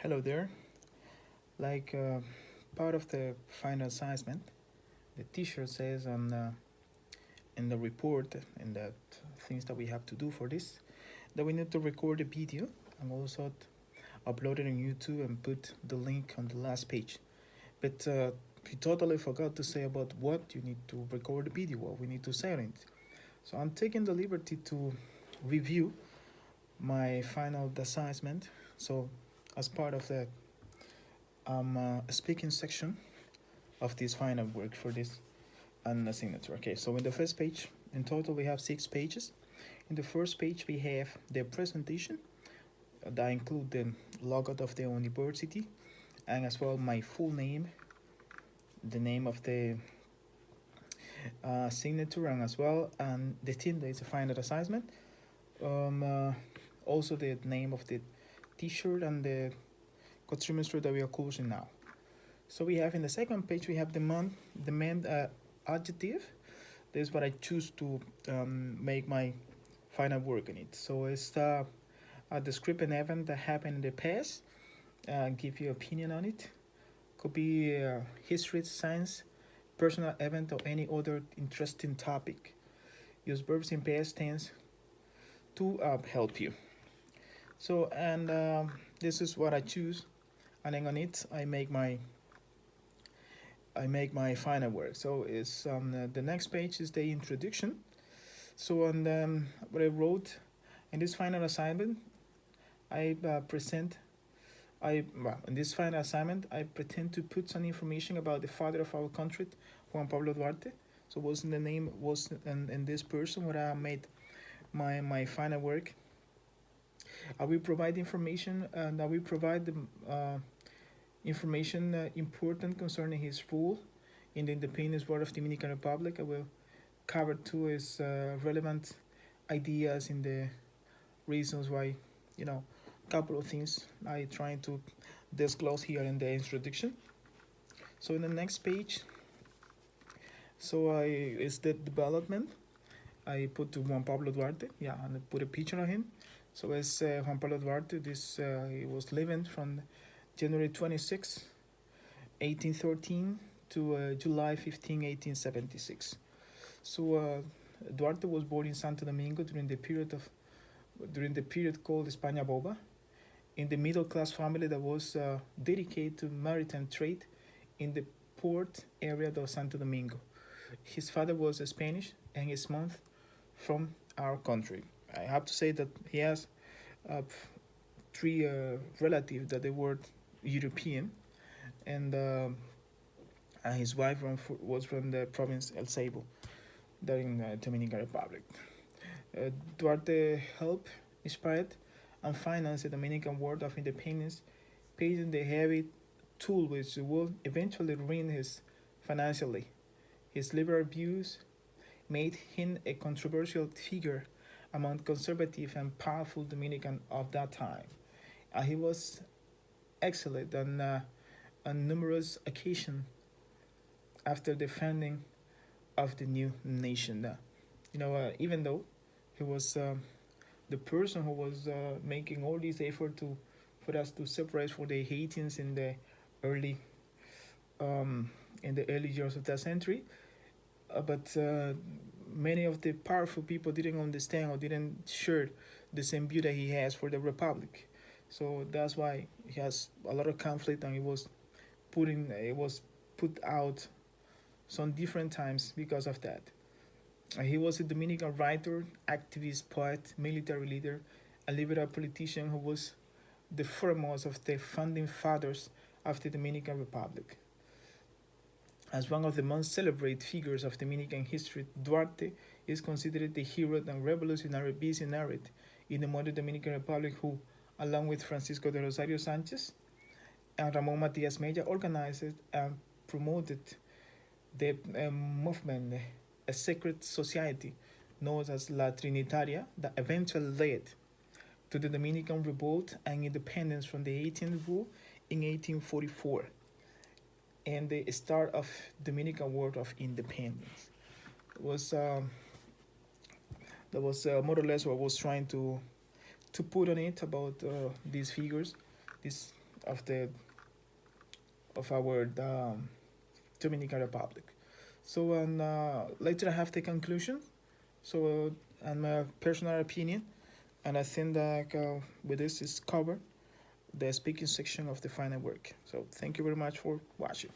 Hello there. Like part of the final assignment, the teacher says on in the report in the things that we have to do for this that we need to record a video and also upload it on YouTube and put the link on the last page. But he totally forgot to say about what you need to record the video, what we need to say on it. So I'm taking the liberty to review my final assignment. So as part of the speaking section of this final work for this and a signature. Okay, so in the first page, in total we have 6 pages. In the first page we have the presentation that include the logo of the university and as well my full name, the name of the signature and as well and the theme that is a final assignment. Also the name of the t-shirt and the quadrimester that we are closing now. So we have in the second page we have the main adjective. This is what I choose to make my final work on it. So it's describe an event that happened in the past, give your opinion on it. Could be history, science, personal event, or any other interesting topic. Use verbs in past tense to help you. So and this is what I choose, and then on it I make my final work. So it's the next page is the introduction. So on what I wrote in this final assignment, I present. In this final assignment, I pretend to put some information about the father of our country, Juan Pablo Duarte. So wasn't the name was and this person where I made my final work. I will provide information and I will provide the information important concerning his role in the independence war of Dominican Republic. I will cover too his relevant ideas in the reasons why, a couple of things I trying to disclose here in the introduction. So in the next page, is the development. I put to Juan Pablo Duarte, and I put a picture of him. So as Juan Pablo Duarte, he was living from January 26, 1813 to July 15, 1876. So Duarte was born in Santo Domingo during the period called España Boba, in the middle class family that was dedicated to maritime trade in the port area of Santo Domingo. His father was Spanish and his mom from our country. I have to say that he has 3 relatives that they were European, and his wife was from the province El Seibo, there in Dominican Republic. Duarte helped, inspired, and financed the Dominican War of Independence, paying the heavy toll which would eventually ruin his financially. His liberal views made him a controversial figure among conservative and powerful Dominicans of that time. He was excellent on numerous occasions after the founding of the new nation. Even though he was the person who was making all this effort for us to separate from the Haitians early in the early years of that century, but many of the powerful people didn't understand or didn't share the same view that he has for the republic. So that's why he has a lot of conflict, and it was put out some different times because of that. He was a Dominican writer, activist, poet, military leader, a liberal politician who was the foremost of the founding fathers of the Dominican Republic. As one of the most celebrated figures of Dominican history, Duarte is considered the hero and revolutionary visionary in the modern Dominican Republic who, along with Francisco de Rosario Sanchez and Ramon Matias Mella, organized and promoted the movement, a secret society known as La Trinitaria, that eventually led to the Dominican Revolt and independence from the Haitian rule in 1844 and the start of Dominican War of Independence. It was that was more or less what I was trying to put on it about these figures, these of the of our Dominican Republic. So and later I have the conclusion. So and my personal opinion, and I think that with this is covered the speaking section of the final work. So thank you very much for watching.